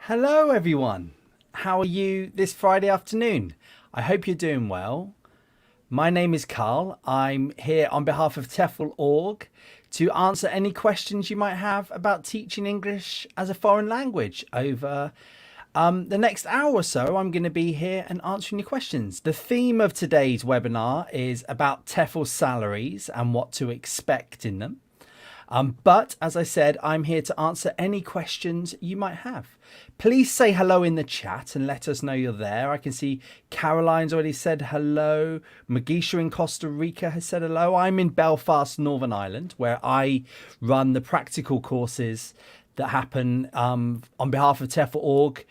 Hello everyone, how are you this Friday afternoon? I hope you're doing well. My name is Carl. I'm here on behalf of TEFL.org to answer any questions you might have about teaching English as a foreign language over the next hour or so. I'm going to be here and answering your questions. The theme of today's webinar is about TEFL salaries and what to expect in them. But as I said, I'm here to answer any questions you might have. Please say hello in the chat and let us know you're there. I can see Caroline's already said hello. Magisha in Costa Rica has said hello. I'm in Belfast, Northern Ireland, where I run the practical courses that happen on behalf of TEFL.org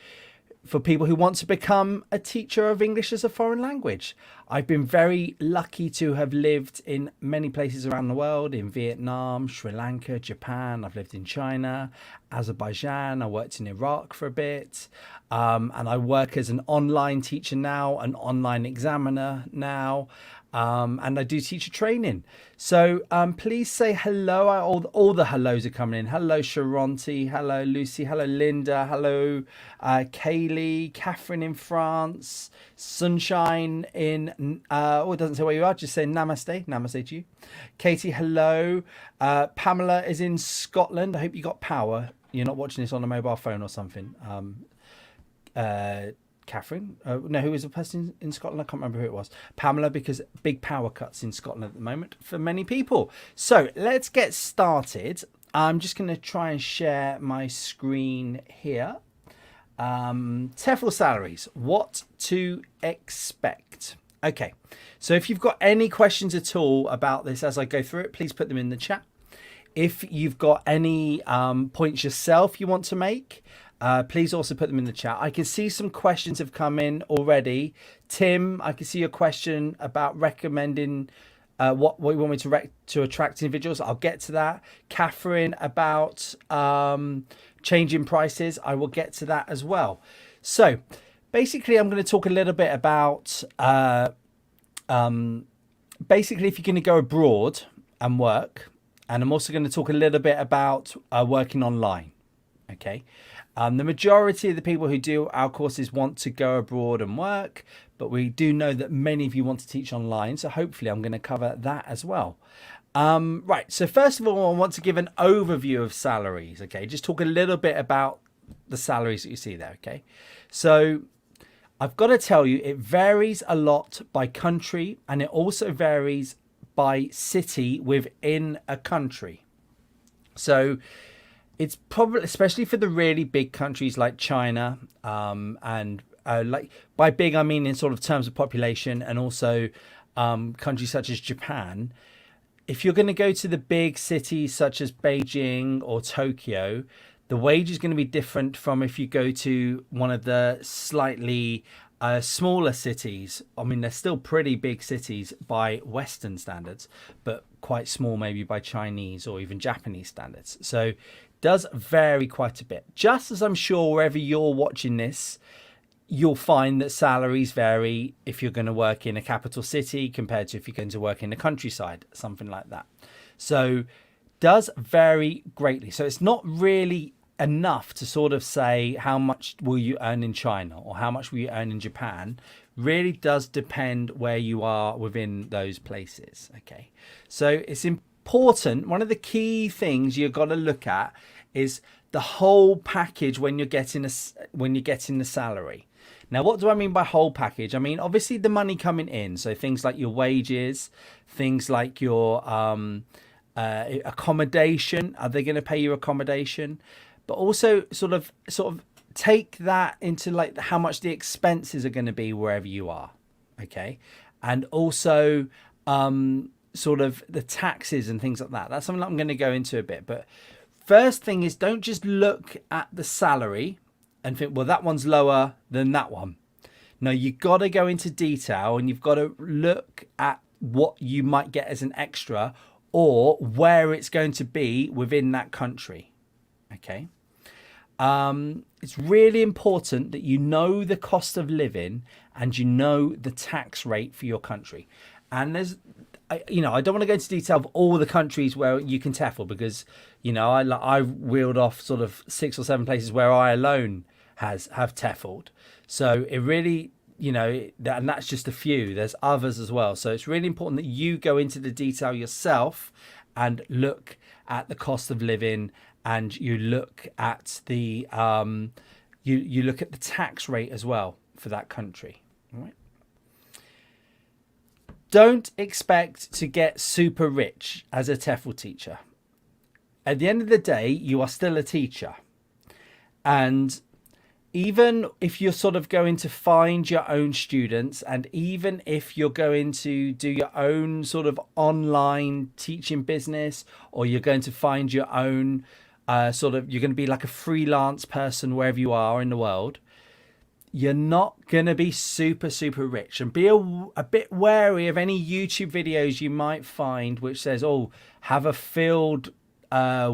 for people who want to become a teacher of English as a foreign language. I've been very lucky to have lived in many places around the world, in Vietnam, Sri Lanka, Japan. I've lived in China, Azerbaijan. I worked in Iraq for a bit. And I work as an online teacher now, an online examiner now. And I do teacher training. So please say hello. All the hellos are coming in. Hello, Sharonti. Hello, Lucy. Hello, Linda. Hello, Kaylee. Catherine in France. Sunshine in, it doesn't say where you are. Just say namaste. Namaste to you. Katie, hello. Pamela is in Scotland. I hope you got power. You're not watching this on a mobile phone or something. Catherine, no, who was the person in Scotland? I can't remember who it was. Pamela, because big power cuts in Scotland at the moment for many people. So let's get started. I'm just going to try and share my screen here. TEFL salaries, what to expect. Okay, so if you've got any questions at all about this as I go through it, please put them in the chat. If you've got any points yourself you want to make, please also put them in the chat. I can see some questions have come in already. Tim, I can see your question about recommending what you want me to attract individuals. I'll get to that. Catherine, about changing prices. I will get to that as well. So basically, I'm going to talk a little bit about basically if you're going to go abroad and work. And I'm also going to talk a little bit about working online. Okay. The majority of the people who do our courses want to go abroad and work, but we do know that many of you want to teach online. So hopefully I'm going to cover that as well. Right. So first of all, I want to give an overview of salaries. Okay. Just talk a little bit about the salaries that you see there. Okay. So I've got to tell you, it varies a lot by country, and it also varies by city within a country. So it's probably, especially for the really big countries like China, and like by big, I mean in sort of terms of population, and also countries such as Japan. If you're going to go to the big cities such as Beijing or Tokyo, the wage is going to be different from if you go to one of the slightly smaller cities. I mean, they're still pretty big cities by Western standards, but quite small maybe by Chinese or even Japanese standards. So does vary quite a bit. Just as I'm sure wherever you're watching this, you'll find that salaries vary if you're going to work in a capital city compared to if you're going to work in the countryside, something like that. So does vary greatly. So it's not really enough to sort of say how much will you earn in China or how much will you earn in Japan. Really does depend where you are within those places. Okay, so it's important. One of the key things you've got to look at is the whole package when you're getting the salary. Now, what do I mean by whole package? I mean, obviously the money coming in. So things like your wages, things like your accommodation. Are they going to pay you accommodation? But also sort of take that into like how much the expenses are going to be wherever you are. Okay. And also sort of the taxes and things like that. That's something I'm going to go into a bit. But first thing is, don't just look at the salary and think, well, that one's lower than that one. No, you've got to go into detail and you've got to look at what you might get as an extra or where it's going to be within that country. Okay. It's really important that you know the cost of living and you know the tax rate for your country. And there's, I don't want to go into detail of all the countries where you can TEFL because, I've reeled off sort of 6 or 7 places where I alone have TEFL'd. So it really, you know, and that's just a few. There's others as well. So it's really important that you go into the detail yourself and look at the cost of living, and you look at the you look at the tax rate as well for that country. All right. Don't expect to get super rich as a TEFL teacher. At the end of the day, you are still a teacher. And even if you're sort of going to find your own students, and even if you're going to do your own sort of online teaching business, or you're going to find your own you're going to be like a freelance person wherever you are in the world, you're not going to be super, super rich. And be a bit wary of any YouTube videos you might find which says, oh, have a filled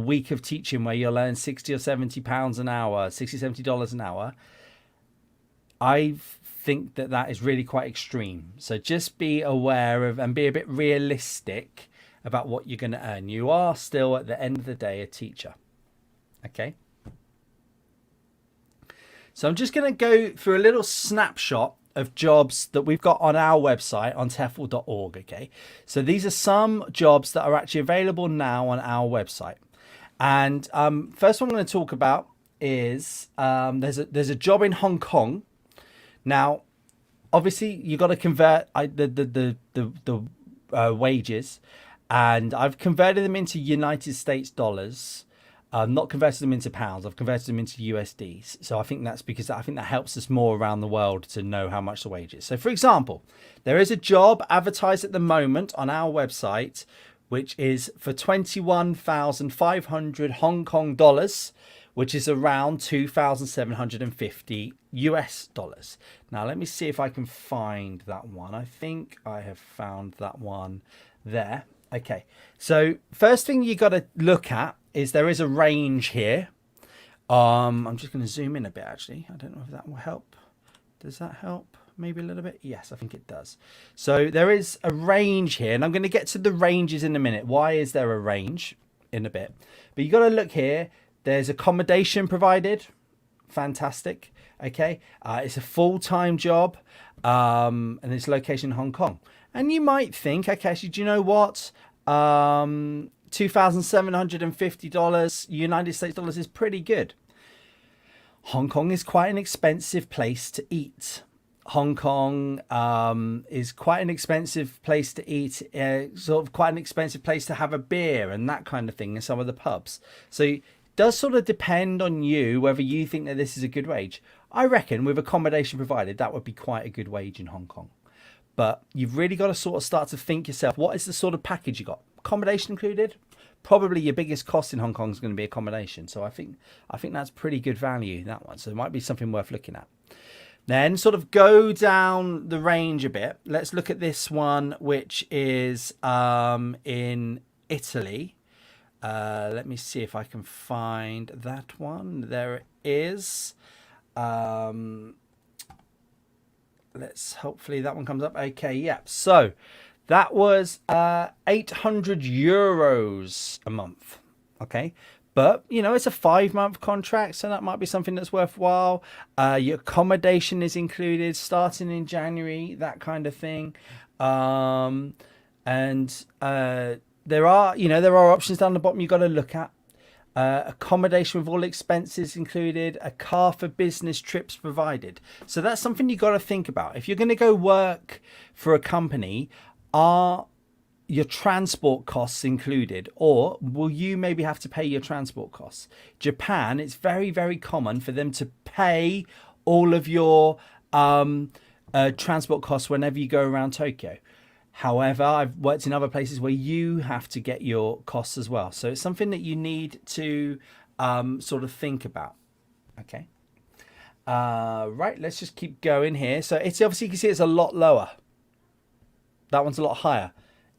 week of teaching where you'll earn 60 or 70 pounds an hour, $60-70 an hour. I think that is really quite extreme. So just be aware of and be a bit realistic about what you're going to earn. You are still, at the end of the day, a teacher. Okay. So I'm just going to go through a little snapshot of jobs that we've got on our website on TEFL.org. Okay. So these are some jobs that are actually available now on our website. And first one I'm going to talk about is there's a job in Hong Kong. Now, obviously, you got to convert the wages, and I've converted them into United States dollars. Not converted them into pounds. I've converted them into USDs. So I think that's because I think that helps us more around the world to know how much the wage is. So, for example, there is a job advertised at the moment on our website, which is for 21,500 Hong Kong dollars, which is around 2,750 US dollars. Now, let me see if I can find that one. I think I have found that one there. Okay. So first thing you got to look at is there is a range here. I'm just going to zoom in a bit, actually. I don't know if that will help. Does that help? Maybe a little bit. Yes, I think it does. So there is a range here, and I'm going to get to the ranges in a minute. Why is there a range in a bit? But you got to look here. There's accommodation provided. Fantastic. Okay. It's a full-time job, and it's location in Hong Kong. And you might think, okay, actually, do you know what? $2,750 United States dollars is pretty good. Hong Kong is quite an expensive place to eat. Hong Kong is quite an expensive place to eat, sort of quite an expensive place to have a beer and that kind of thing in some of the pubs. So it does sort of depend on you whether you think that this is a good wage. I reckon with accommodation provided, that would be quite a good wage in Hong Kong. But you've really got to sort of start to think yourself, what is the sort of package you got? Accommodation included? Probably your biggest cost in Hong Kong is going to be accommodation. So I think that's pretty good value, that one. So it might be something worth looking at. Then sort of go down the range a bit. Let's look at this one, which is in Italy. Let me see if I can find that one. There it is. Hopefully that one comes up. Okay, yeah. So that was 800 euros a month. Okay. But, you know, it's a 5-month contract, so that might be something that's worthwhile. Your accommodation is included starting in January, that kind of thing. There are options down the bottom you've got to look at. Accommodation with all expenses included, a car for business trips provided. So that's something you've got to think about. If you're going to go work for a company, are your transport costs included, or will you maybe have to pay your transport costs? Japan, it's very, very common for them to pay all of your transport costs whenever you go around Tokyo. However, I've worked in other places where you have to get your costs as well. So it's something that you need to sort of think about. Okay. Right, let's just keep going here. So it's obviously, you can see it's a lot lower. That one's a lot higher.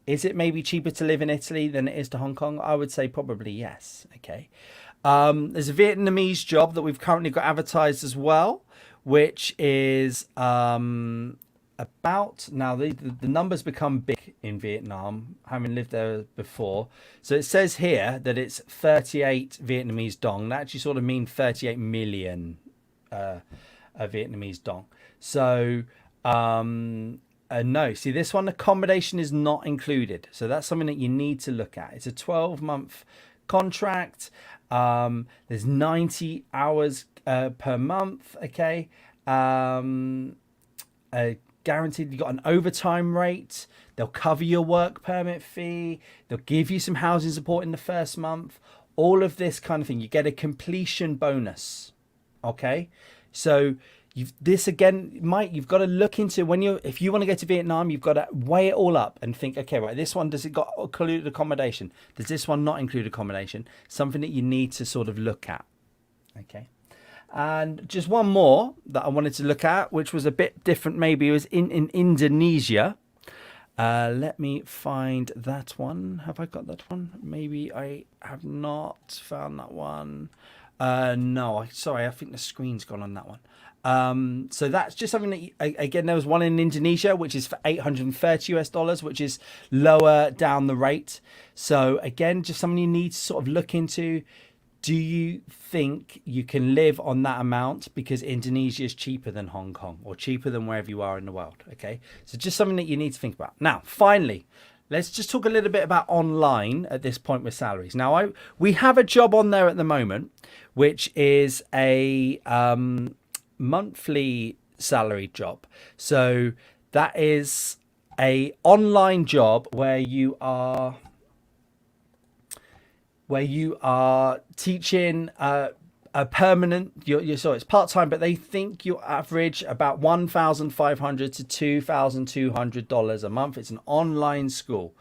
Is it maybe cheaper to live in Italy than it is to Hong Kong? I would say probably yes. Okay. There's a Vietnamese job that we've currently got advertised as well, which is about, now the numbers become big in Vietnam, having lived there before. So it says here that it's 38 Vietnamese dong. That actually sort of means 38 million a Vietnamese dong. So no, see this one, accommodation is not included. So that's something that you need to look at. It's a 12-month contract. There's 90 hours per month. Okay. Guaranteed. You got an overtime rate. They'll cover your work permit fee. They'll give you some housing support in the first month. All of this kind of thing. You get a completion bonus. Okay. So this again, you've got to look into if you want to go to Vietnam, you've got to weigh it all up and think, okay, right, this one, does it got include accommodation? Does this one not include accommodation? Something that you need to sort of look at. Okay. And just one more that I wanted to look at, which was a bit different, maybe, it was in Indonesia. Let me find that one. Have I got that one? Maybe I have not found that one. No, sorry, I think the screen's gone on that one. So that's just something that, again, there was one in Indonesia, which is for $830 US, which is lower down the rate. So again, just something you need to sort of look into. Do you think you can live on that amount? Because Indonesia is cheaper than Hong Kong, or cheaper than wherever you are in the world. Okay, so just something that you need to think about. Now, finally, let's just talk a little bit about online at this point with salaries. Now, we have a job on there at the moment, which is a monthly salary job. So that is a online job where you are teaching a permanent, so it's part-time, but they think you average about $1,500 to $2,200 a month. It's an online school.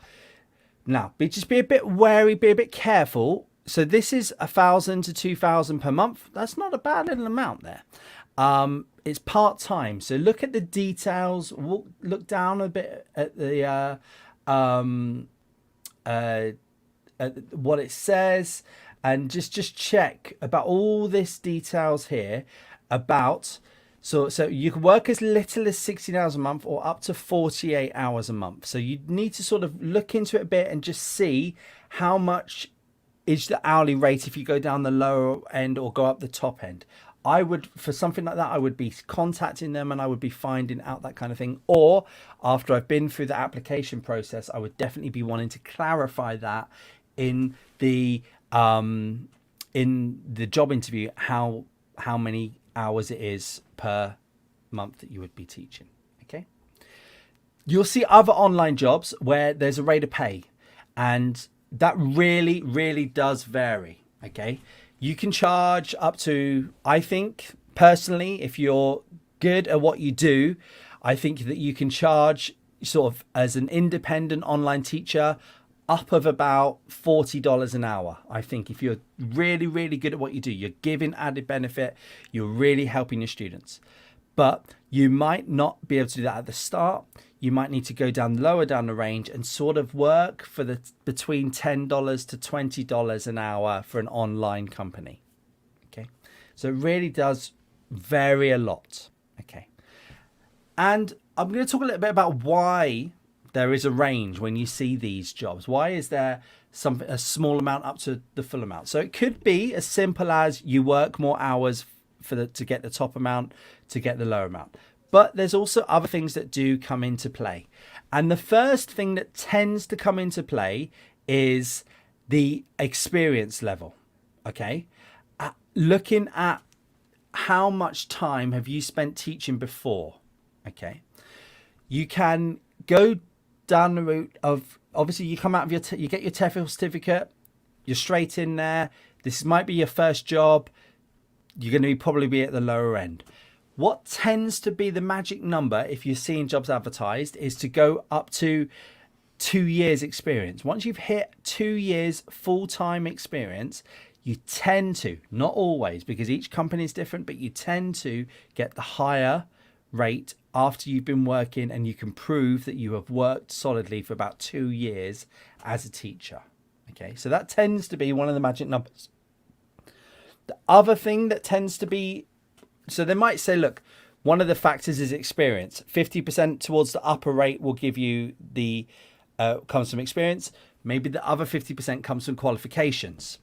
Now, just be a bit wary, be a bit careful. So this is $1,000 to $2,000 per month. That's not a bad little amount there. It's part-time. So look at the details, look down a bit at the what it says, and just check about all this details here about, so you can work as little as 16 hours a month or up to 48 hours a month. So you need to sort of look into it a bit and just see how much is the hourly rate if you go down the lower end or go up the top end. I would, for something like that, I would be contacting them and I would be finding out that kind of thing. Or after I've been through the application process, I would definitely be wanting to clarify that in the job interview, how many hours it is per month that you would be teaching. Okay. You'll see other online jobs where there's a rate of pay, and that really does vary. Okay. You can charge up to, I think personally, if you're good at what you do, I think that you can charge sort of as an independent online teacher up of about $40 an hour. I think if you're really good at what you do, you're giving added benefit, you're really helping your students. But you might not be able to do that at the start. You might need to go lower down the range and sort of work for the between $10 to $20 an hour for an online company. Okay, so it really does vary a lot. Okay, and I'm going to talk a little bit about why there is a range when you see these jobs. Why is there a small amount up to the full amount? So it could be as simple as you work more hours to get the top amount, to get the lower amount. But there's also other things that do come into play. And the first thing that tends to come into play is the experience level. Okay, looking at how much time have you spent teaching before. Okay, you can go down the route of, obviously you come out of you get your TEFL certificate, you're straight in there. This might be your first job. You're going to probably be at the lower end. What tends to be the magic number if you're seeing jobs advertised is to go up to 2 years experience. Once you've hit 2 years full-time experience, you tend to, not always because each company is different, but you tend to get the higher rate after you've been working and you can prove that you have worked solidly for about 2 years as a teacher. Okay, so that tends to be one of the magic numbers. The other thing that tends to be, so they might say, look, one of the factors is experience. 50% towards the upper rate will give you the comes from experience. Maybe the other 50% comes from qualifications.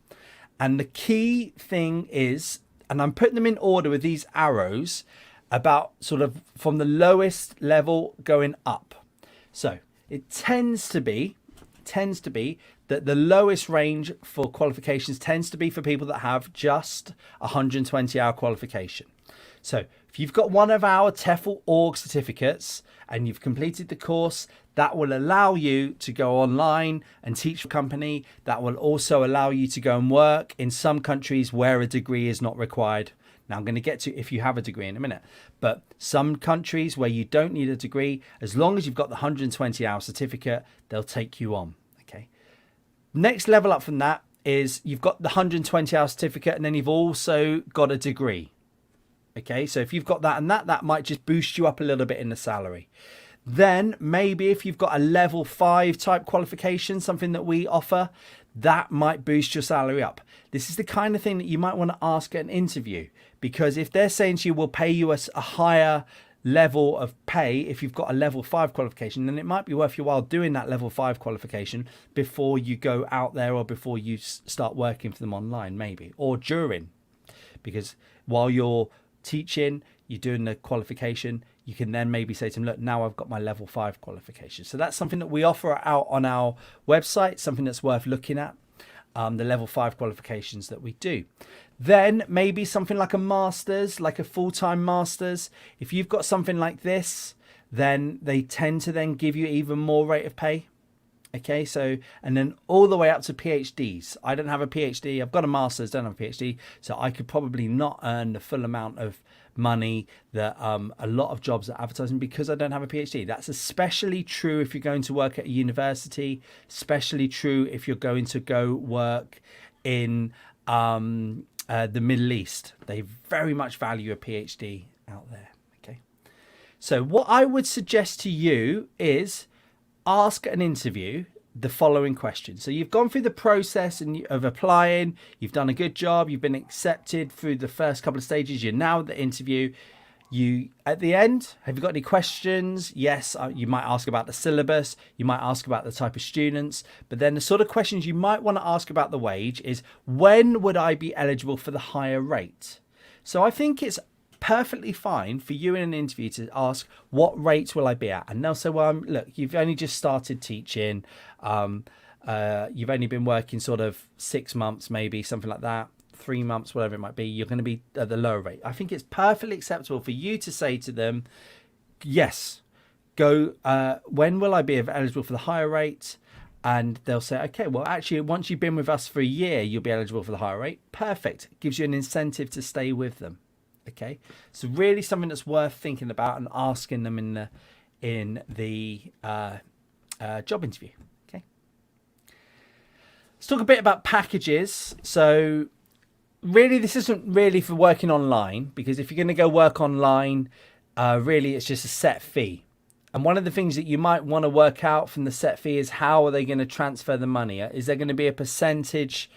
And the key thing is, and I'm putting them in order with these arrows about sort of from the lowest level going up. So it tends to be that the lowest range for qualifications tends to be for people that have just 120-hour qualification. So if you've got one of our TEFL org certificates and you've completed the course, that will allow you to go online and teach a company. That will also allow you to go and work in some countries where a degree is not required. Now I'm going to get to if you have a degree in a minute, but some countries where you don't need a degree, as long as you've got the 120-hour certificate, they'll take you on. Okay. Next level up from that is you've got the 120-hour certificate and then you've also got a degree. Okay, so if you've got that and that might just boost you up a little bit in the salary. Then maybe if you've got a level 5 type qualification, something that we offer, that might boost your salary up. This is the kind of thing that you might want to ask at an interview, because if they're saying to you, we'll pay you a higher level of pay if you've got a level 5 qualification, then it might be worth your while doing that level 5 qualification before you go out there or before you start working for them online, maybe, or during, because while you're teaching, you're doing the qualification, you can then maybe say to them, look, now I've got my level 5 qualification. So that's something that we offer out on our website, something that's worth looking at, the level 5 qualifications that we do. Then maybe something like a master's, like a full-time master's. If you've got something like this, then they tend to then give you even more rate of pay. Okay, so, and then all the way up to PhDs. I don't have a PhD. I've got a master's, don't have a PhD. So I could probably not earn the full amount of money that a lot of jobs are advertising because I don't have a PhD. That's especially true if you're going to work at a university, especially true if you're going to go work in the Middle East. They very much value a PhD out there. Okay, so what I would suggest to you is ask an interview the following question. So you've gone through the process of applying, you've done a good job, you've been accepted through the first couple of stages, you're now at the interview. You at the end, have you got any questions? Yes, you might ask about the syllabus, you might ask about the type of students, but then the sort of questions you might want to ask about the wage is, when would I be eligible for the higher rate? So I think it's perfectly fine for you in an interview to ask, what rate will I be at? And they'll say, well, look, you've only just started teaching. You've only been working sort of 6 months, maybe something like that, 3 months, whatever it might be. You're going to be at the lower rate. I think it's perfectly acceptable for you to say to them, yes, when will I be eligible for the higher rate? And they'll say, okay, well, actually, once you've been with us for a year, you'll be eligible for the higher rate. Perfect. Gives you an incentive to stay with them. Okay, so really something that's worth thinking about and asking them in the job interview. Okay, let's talk a bit about packages. So really, this isn't really for working online, because if you're going to go work online, really it's just a set fee. And one of the things that you might want to work out from the set fee is, how are they going to transfer the money? Is there going to be a percentage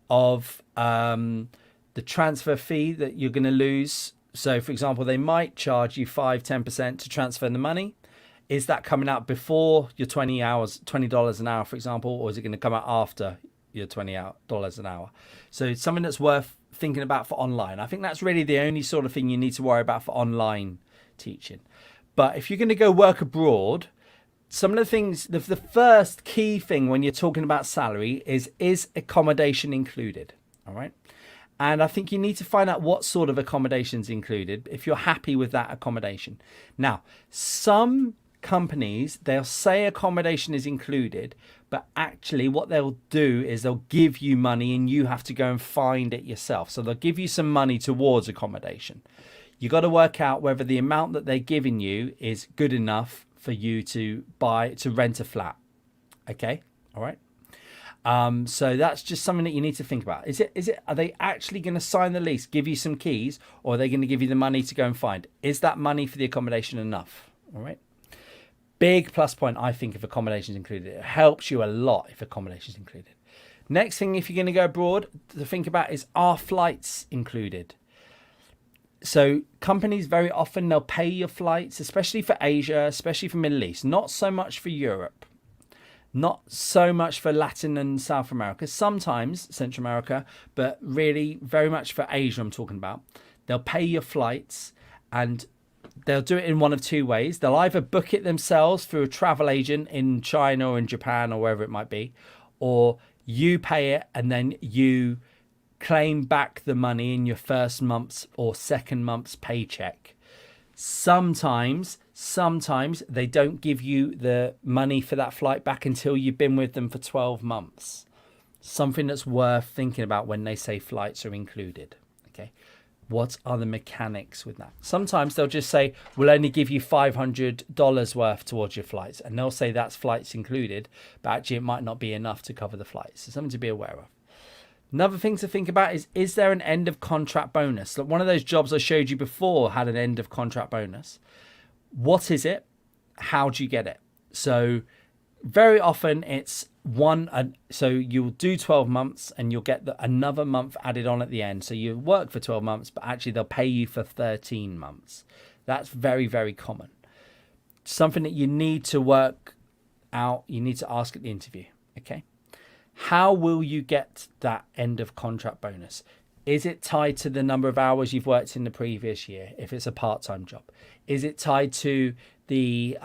of the transfer fee that you're going to lose? So for example, they might charge you 5-10% to transfer the money. Is that coming out before your $20 an hour, for example, or is it going to come out after your $20 an hour? So it's something that's worth thinking about for online. I think that's really the only sort of thing you need to worry about for online teaching. But if you're going to go work abroad, some of the things, the first key thing when you're talking about salary is accommodation included? All right. And I think you need to find out what sort of accommodation is included, if you're happy with that accommodation. Now, some companies, they'll say accommodation is included, but actually what they'll do is they'll give you money and you have to go and find it yourself. So they'll give you some money towards accommodation. You got to work out whether the amount that they're giving you is good enough for you to rent a flat. Okay, all right. So that's just something that you need to think about. Are they actually going to sign the lease, give you some keys, or are they going to give you the money to go and find? Is that money for the accommodation enough? All right. Big plus point, I think, if accommodation is included. It helps you a lot if accommodation is included. Next thing, if you're going to go abroad, to think about is, are flights included? So companies very often, they'll pay your flights, especially for Asia, especially for Middle East, not so much for Europe. Not so much for Latin and South America, sometimes Central America, but really very much for Asia I'm talking about. They'll pay your flights, and they'll do it in one of two ways. They'll either book it themselves through a travel agent in China or in Japan or wherever it might be, or you pay it and then you claim back the money in your first month's or second month's paycheck. Sometimes they don't give you the money for that flight back until you've been with them for 12 months. Something that's worth thinking about when they say flights are included. Okay. What are the mechanics with that? Sometimes they'll just say, we'll only give you $500 worth towards your flights. And they'll say that's flights included, but actually it might not be enough to cover the flights. So something to be aware of. Another thing to think about is there an end of contract bonus? Like one of those jobs I showed you before had an end of contract bonus. What is it? How do you get it? So very often it's so you'll do 12 months and you'll get another month added on at the end. So you work for 12 months, but actually they'll pay you for 13 months. That's very, very common. Something that you need to work out. You need to ask at the interview. Okay. How will you get that end of contract bonus? Is it tied to the number of hours you've worked in the previous year, if it's a part-time job? Is it tied to you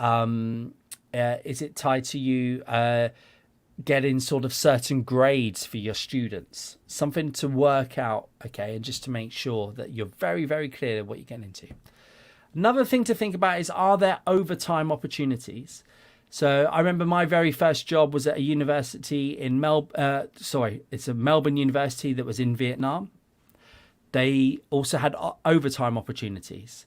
getting sort of certain grades for your students? Something to work out, okay, and just to make sure that you're very, very clear what you're getting into. Another thing to think about is, are there overtime opportunities? So I remember my very first job was at a university in it's a Melbourne university that was in Vietnam. They also had overtime opportunities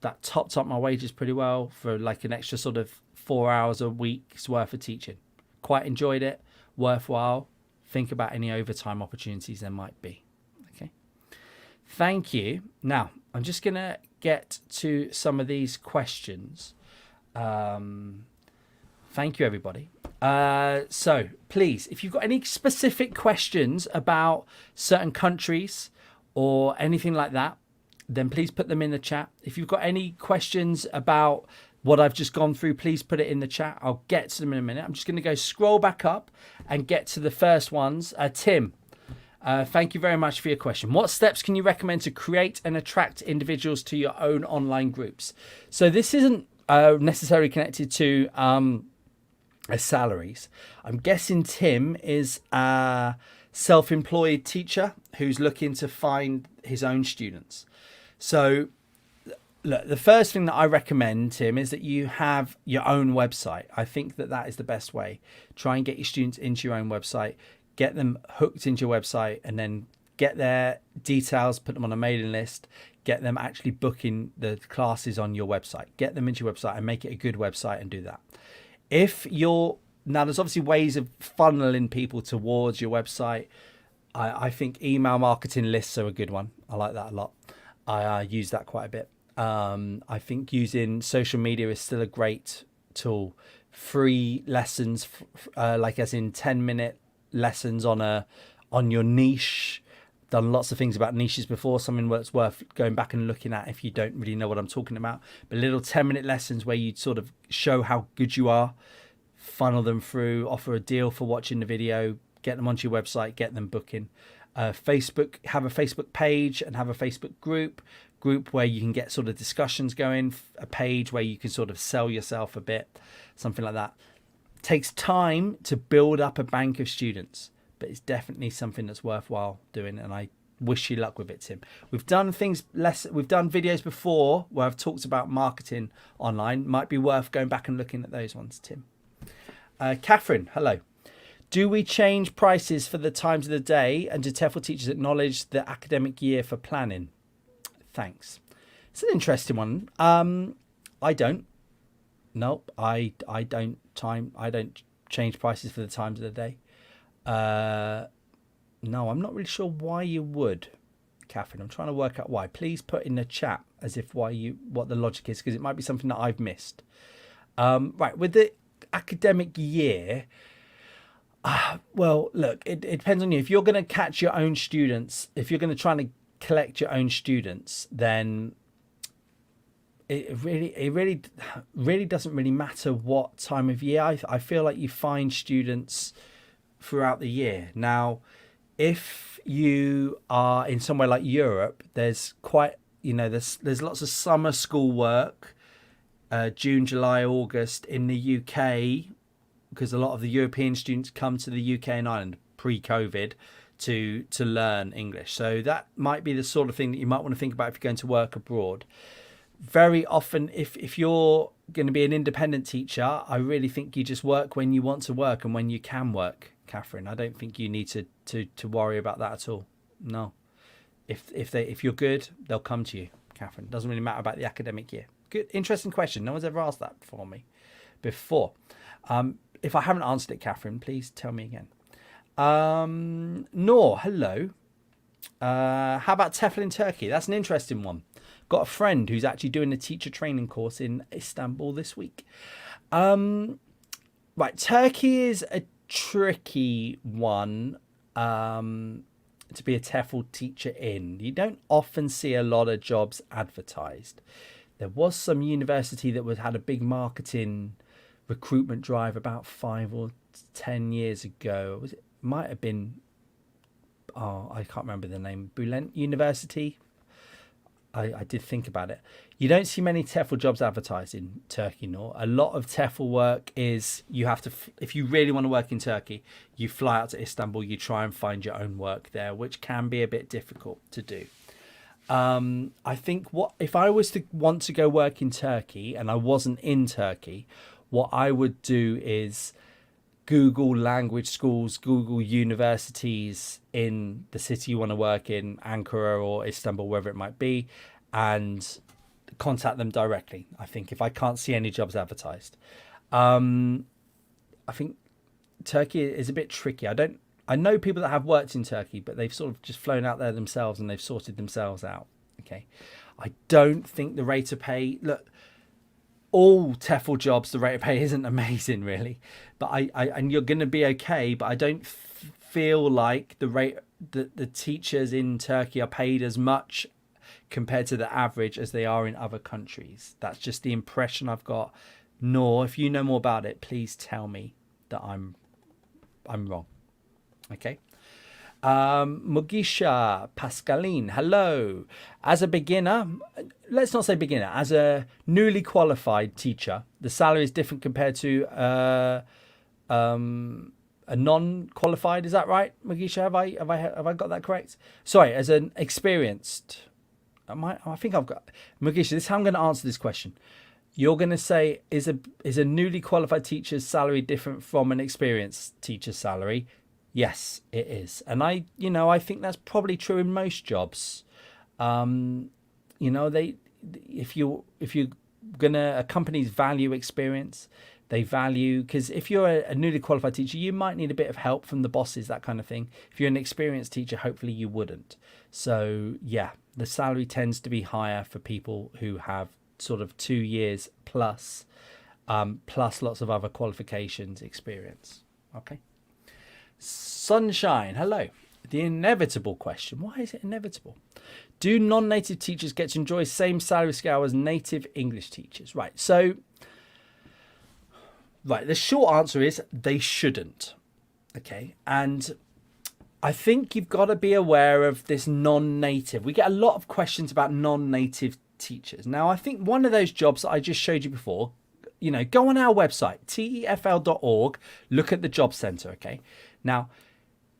that topped up my wages pretty well for like an extra sort of 4 hours a week's worth of teaching. Quite enjoyed it, worthwhile. Think about any overtime opportunities there might be. Okay. Thank you. Now, I'm just going to get to some of these questions. Thank you, everybody. So please, if you've got any specific questions about certain countries or anything like that, then please put them in the chat. If you've got any questions about what I've just gone through, please put it in the chat. I'll get to them in a minute. I'm just going to go scroll back up and get to the first ones. Tim, thank you very much for your question. What steps can you recommend to create and attract individuals to your own online groups? So this isn't necessarily connected to salaries. I'm guessing Tim is a self-employed teacher who's looking to find his own students. So look, the first thing that I recommend, Tim, is that you have your own website. I think that is the best way. Try and get your students into your own website, get them hooked into your website, and then get their details, put them on a mailing list, get them actually booking the classes on your website, get them into your website and make it a good website and do that. Now there's obviously ways of funneling people towards your website. I think email marketing lists are a good one. I like that a lot. I use that quite a bit. I think using social media is still a great tool. Free lessons, like as in 10-minute lessons on your niche. Done lots of things about niches before. Something that's worth going back and looking at if you don't really know what I'm talking about. But little 10-minute lessons where you sort of show how good you are, funnel them through, offer a deal for watching the video, get them onto your website, get them booking. Facebook, have a Facebook page and have a Facebook group where you can get sort of discussions going, a page where you can sort of sell yourself a bit, something like that. Takes time to build up a bank of students, but it's definitely something that's worthwhile doing, and I wish you luck with it, Tim. We've done videos before where I've talked about marketing online. Might be worth going back and looking at those ones, Tim. Catherine, hello. Do we change prices for the times of the day, and do TEFL teachers acknowledge the academic year for planning? Thanks. It's an interesting one. I don't. Nope. I don't change prices for the times of the day. No, I'm not really sure why you would, Catherine. I'm trying to work out why. Please put in the chat as if what the logic is, because it might be something that I've missed. Right, with the academic year, well, look, it depends on you. If you're going to catch your own students, if you're going to try to collect your own students, then it really doesn't really matter what time of year. I feel like you find students throughout the year. Now, if you are in somewhere like Europe, there's quite, there's lots of summer school work, June, July, August in the UK, because a lot of the European students come to the UK and Ireland pre-COVID to learn English. So that might be the sort of thing that you might want to think about if you're going to work abroad. Very often, if you're going to be an independent teacher, I really think you just work when you want to work and when you can work, Catherine. I don't think you need to worry about that at all. No. If you're good, they'll come to you, Catherine. Doesn't really matter about the academic year. Good, interesting question. No one's ever asked that for me before. If I haven't answered it, Catherine, please tell me again. Noor, hello. How about TEFL in Turkey? That's an interesting one. Got a friend who's actually doing a teacher training course in Istanbul this week. Right, Turkey is a tricky one to be a TEFL teacher in. You don't often see a lot of jobs advertised. There was some university that had a big marketing recruitment drive about 5 or 10 years ago. Might have been, I can't remember the name, Bülent University. I did think about it. You don't see many TEFL jobs advertised in Turkey, nor a lot of TEFL work is you have to, if you really want to work in Turkey, you fly out to Istanbul, you try and find your own work there, which can be a bit difficult to do. I think if I was to want to go work in Turkey and I wasn't in Turkey, what I would do is Google language schools, Google universities in the city you want to work in, Ankara or Istanbul, wherever it might be, and contact them directly. I think if I can't see any jobs advertised, I think Turkey is a bit tricky. I know people that have worked in Turkey, but they've sort of just flown out there themselves and they've sorted themselves out. Okay. I don't think the rate of pay, look, all TEFL jobs, the rate of pay isn't amazing really, but and you're going to be okay. But I don't feel like the teachers in Turkey are paid as much compared to the average as they are in other countries. That's just the impression I've got. Nor, if you know more about it, please tell me that I'm wrong. Okay. Mugisha Pascaline, hello. As a beginner, let's not say beginner, as a newly qualified teacher, the salary is different compared to a non-qualified. Is that right, Mugisha? Have I got that correct? Sorry, as an experienced, I think I've got Mugisha. This is how I'm going to answer this question. You're going to say, is a newly qualified teacher's salary different from an experienced teacher's salary? Yes, it is. And I think that's probably true in most jobs. If you're gonna, a company's value experience, they value, because if you're a newly qualified teacher, you might need a bit of help from the bosses, that kind of thing. If you're an experienced teacher, hopefully you wouldn't. So yeah, the salary tends to be higher for people who have sort of 2 years plus lots of other qualifications experience. Okay. Sunshine, hello. The inevitable question. Why is it inevitable? Do non-native teachers get to enjoy same salary scale as native English teachers? Right. So, the short answer is they shouldn't. Okay. And I think you've got to be aware of this non-native. We get a lot of questions about non-native teachers. Now, I think one of those jobs that I just showed you before, go on our website, tefl.org, look at the job center. Okay. Now,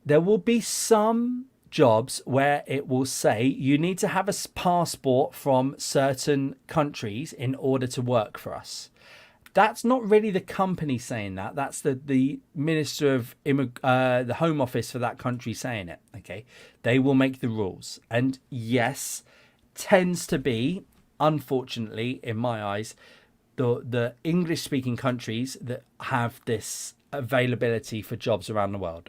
there will be some jobs where it will say you need to have a passport from certain countries in order to work for us. That's not really the company saying that. That's the Minister of the Home Office for that country saying it. Okay, they will make the rules. And yes, tends to be, unfortunately, in my eyes, the English-speaking countries that have this availability for jobs around the world.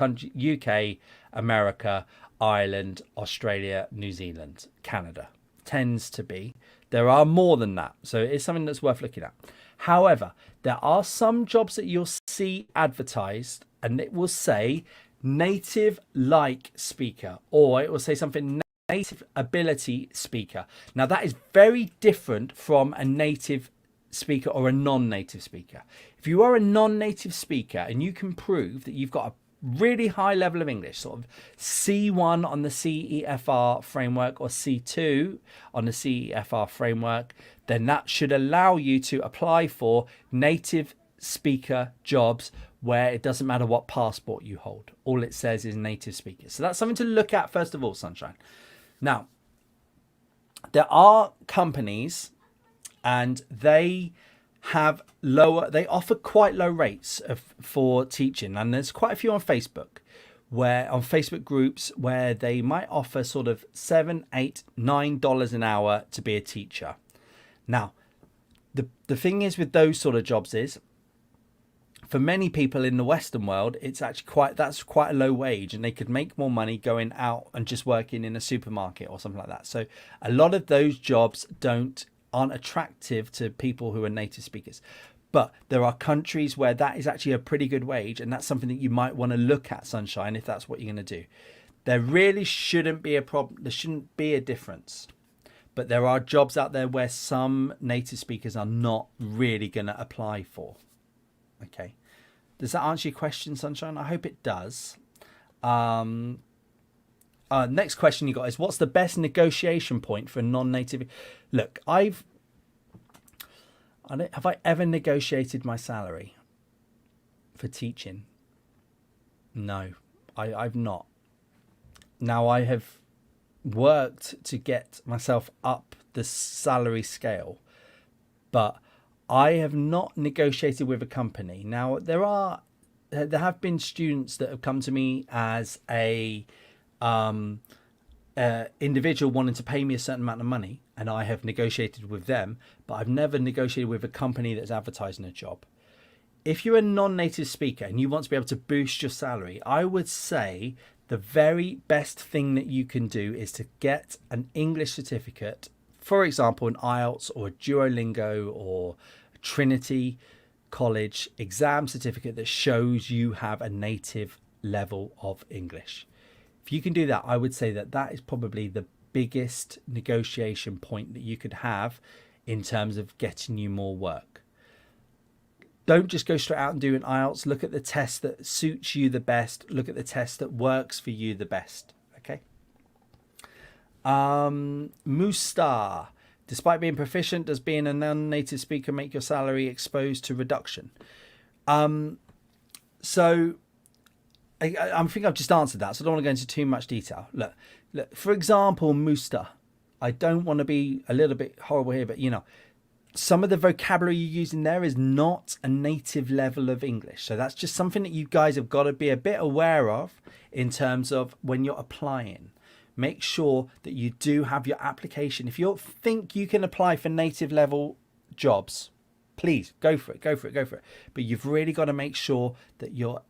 UK, America, Ireland, Australia, New Zealand, Canada tends to be. There are more than that, so it's something that's worth looking at. However, there are some jobs that you'll see advertised and it will say native like speaker, or it will say something native ability speaker. Now that is very different from a native speaker or a non-native speaker. If you are a non-native speaker and you can prove that you've got a really high level of English, sort of C1 on the CEFR framework or C2 on the CEFR framework, then that should allow you to apply for native speaker jobs where it doesn't matter what passport you hold. All it says is native speaker. So that's something to look at first of all, Sunshine. Now, there are companies and they offer quite low rates for teaching. And there's quite a few on Facebook groups where they might offer sort of $7, $8, $9 an hour to be a teacher. Now, the thing is with those sort of jobs is, for many people in the Western world, it's actually that's quite a low wage, and they could make more money going out and just working in a supermarket or something like that. So a lot of those jobs aren't attractive to people who are native speakers. But there are countries where that is actually a pretty good wage, and that's something that you might want to look at, Sunshine, if that's what you're going to do. There really shouldn't be a problem. There shouldn't be a difference. But there are jobs out there where some native speakers are not really going to apply for. Okay. Does that answer your question, Sunshine? I hope it does. Next question you got is, what's the best negotiation point for a non-native? Look, have I ever negotiated my salary for teaching? No, I've not. Now, I have worked to get myself up the salary scale, but I have not negotiated with a company. Now, there have been students that have come to me as a individual wanting to pay me a certain amount of money, and I have negotiated with them, but I've never negotiated with a company that's advertising a job. If you're a non-native speaker and you want to be able to boost your salary, I would say the very best thing that you can do is to get an English certificate, for example, an IELTS or a Duolingo or a Trinity College exam certificate that shows you have a native level of English. If you can do that, I would say that is probably the biggest negotiation point that you could have in terms of getting you more work. Don't just go straight out and do an IELTS. Look at the test that suits you the best. Look at the test that works for you the best. Okay. Mustar. Despite being proficient, does being a non-native speaker make your salary exposed to reduction? So I think I've just answered that, so I don't want to go into too much detail. Look, for example, Musta. I don't want to be a little bit horrible here, but some of the vocabulary you're using there is not a native level of English. So that's just something that you guys have got to be a bit aware of in terms of when you're applying. Make sure that you do have your application. If you think you can apply for native level jobs, please go for it. But you've really got to make sure that your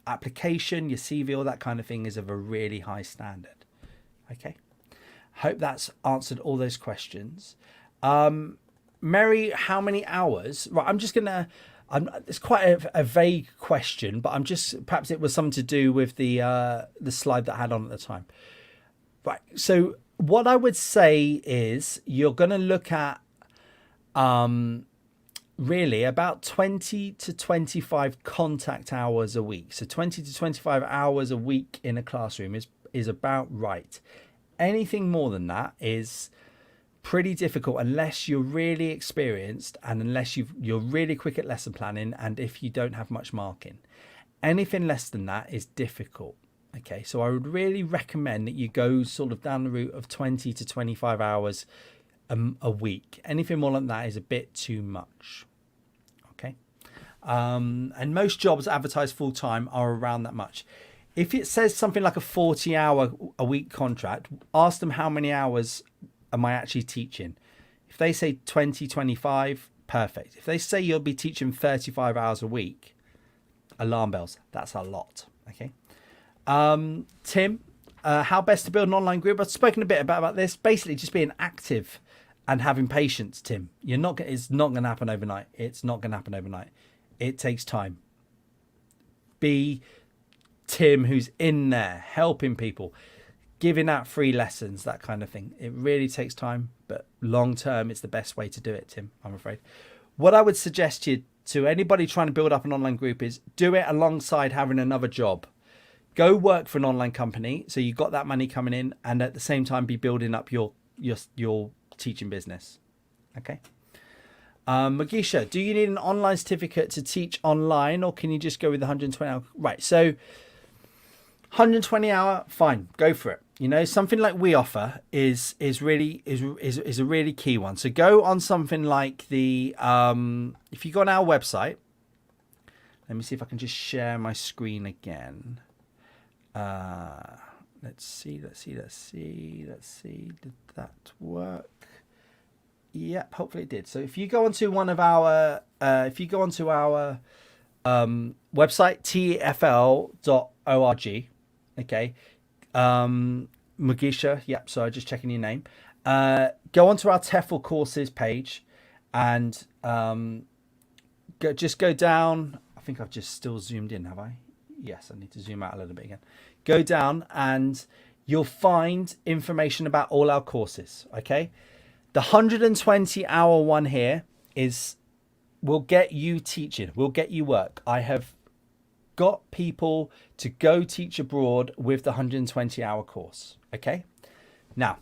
application, your CV, all that kind of thing is of a really high standard. Okay. Hope that's answered all those questions. Mary, how many hours? Right, it's quite a vague question, but perhaps it was something to do with the slide that I had on at the time. Right, so what I would say is you're going to look at really about 20 to 25 contact hours a week. So 20 to 25 hours a week in a classroom is about right. Anything more than that is pretty difficult unless you're really experienced and unless you're really quick at lesson planning and if you don't have much marking. Anything less than that is difficult. Okay, so I would really recommend that you go sort of down the route of 20 to 25 hours a week. Anything more than that is a bit too much. Okay, and most jobs advertised full-time are around that much. If it says something like a 40-hour a week contract, ask them how many hours am I actually teaching. If they say 20, 25, perfect. If they say you'll be teaching 35 hours a week, alarm bells. That's a lot. Okay. Tim, how best to build an online group? I've spoken a bit about this. Basically, just being active and having patience, Tim. It's not going to happen overnight. It's not going to happen overnight. It takes time. Be Tim, who's in there helping people. giving out free lessons, that kind of thing. It really takes time, but long term, it's the best way to do it, Tim, I'm afraid. What I would suggest to anybody trying to build up an online group is do it alongside having another job. Go work for an online company so you've got that money coming in, and at the same time be building up your teaching business. Okay. Magisha, do you need an online certificate to teach online, or can you just go with the 120 hour? Right. So 120 hour, fine, go for it. You know, something like we offer is a really key one. So go on something like the if you go on our website, let me see if I can just share my screen again. Let's see. Did that work? Yep, hopefully it did. So if you go onto one of our, website, tefl.org, okay, Mugisha, yep, sorry, just checking your name. Go onto our TEFL courses page and just go down. I think I've just still zoomed in, have I? Yes, I need to zoom out a little bit again. Go down and you'll find information about all our courses, okay? The 120 hour one here will get you teaching, will get you work. I have got people to go teach abroad with the 120 hour course. Okay. Now,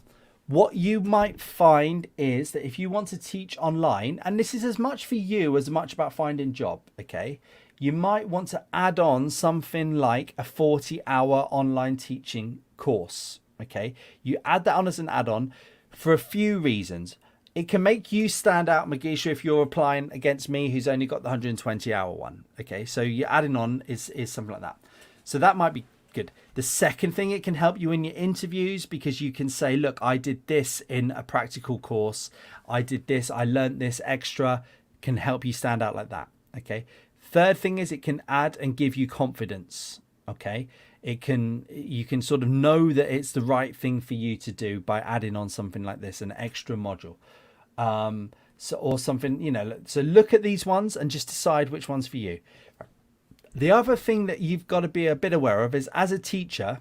what you might find is that if you want to teach online, and this is as much for you as much about finding a job. Okay. You might want to add on something like a 40-hour online teaching course. Okay. You add that on as an add-on for a few reasons. It can make you stand out, Magisha, if you're applying against me, who's only got the 120-hour one. Okay, so you're adding on is something like that. So that might be good. The second thing, it can help you in your interviews because you can say, look, I did this in a practical course. I did this. I learned this extra. Can help you stand out like that. Okay. Third thing is it can add and give you confidence. Okay. You can sort of know that it's the right thing for you to do by adding on something like this, an extra module, or something, you know. So look at these ones and just decide which one's for you. The other thing that you've got to be a bit aware of is, as a teacher,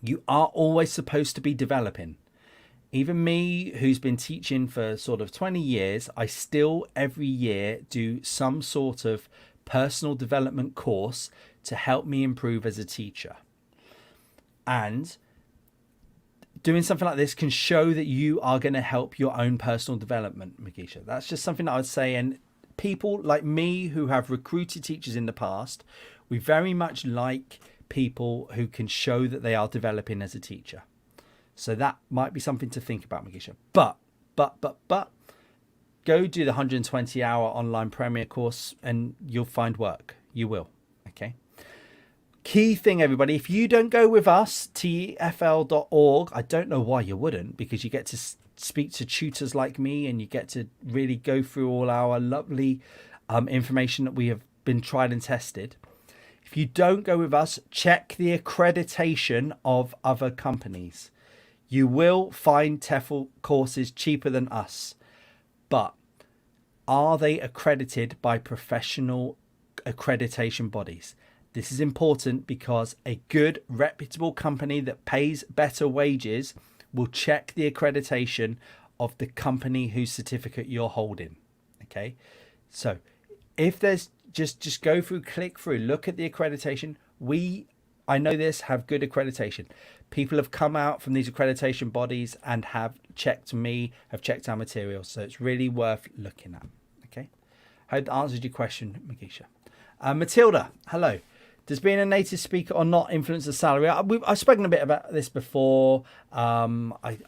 you are always supposed to be developing. Even me, who's been teaching for sort of 20 years, I still every year do some sort of personal development course to help me improve as a teacher. And doing something like this can show that you are going to help your own personal development, Magisha. That's just something that I would say. And people like me who have recruited teachers in the past, we very much like people who can show that they are developing as a teacher. So that might be something to think about, Magisha. But go do the 120-hour online Premier course and you'll find work. You will. Okay. Key thing, everybody, if you don't go with us, TEFL.org, I don't know why you wouldn't, because you get to speak to tutors like me and you get to really go through all our lovely information that we have been tried and tested. If you don't go with us, check the accreditation of other companies. You will find TEFL courses cheaper than us, but are they accredited by professional accreditation bodies? This is important because a good, reputable company that pays better wages will check the accreditation of the company whose certificate you're holding. Okay, so if there's just go through, click through, look at the accreditation. I know this, have good accreditation. People have come out from these accreditation bodies and have checked me, have checked our materials. So it's really worth looking at. Okay, hope that answered your question, Magisha. Matilda, hello. Does being a native speaker or not influence the salary? I've spoken a bit about this before. I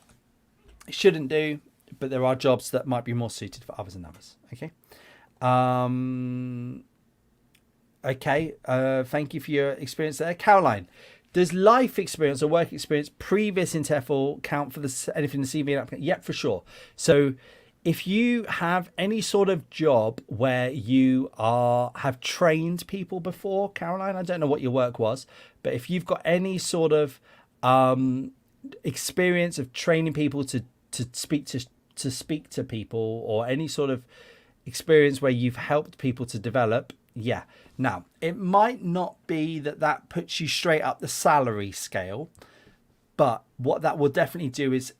shouldn't do, but there are jobs that might be more suited for others than others. Okay. Okay. Thank you for your experience there. Caroline, does life experience or work experience previous in TEFL count for anything in the CV applicant? Yep, for sure. So if you have any sort of job where you have trained people before, Caroline, I don't know what your work was, but if you've got any sort of experience of training people to speak to people, or any sort of experience where you've helped people to develop, yeah. Now, it might not be that puts you straight up the salary scale, But what that will definitely do is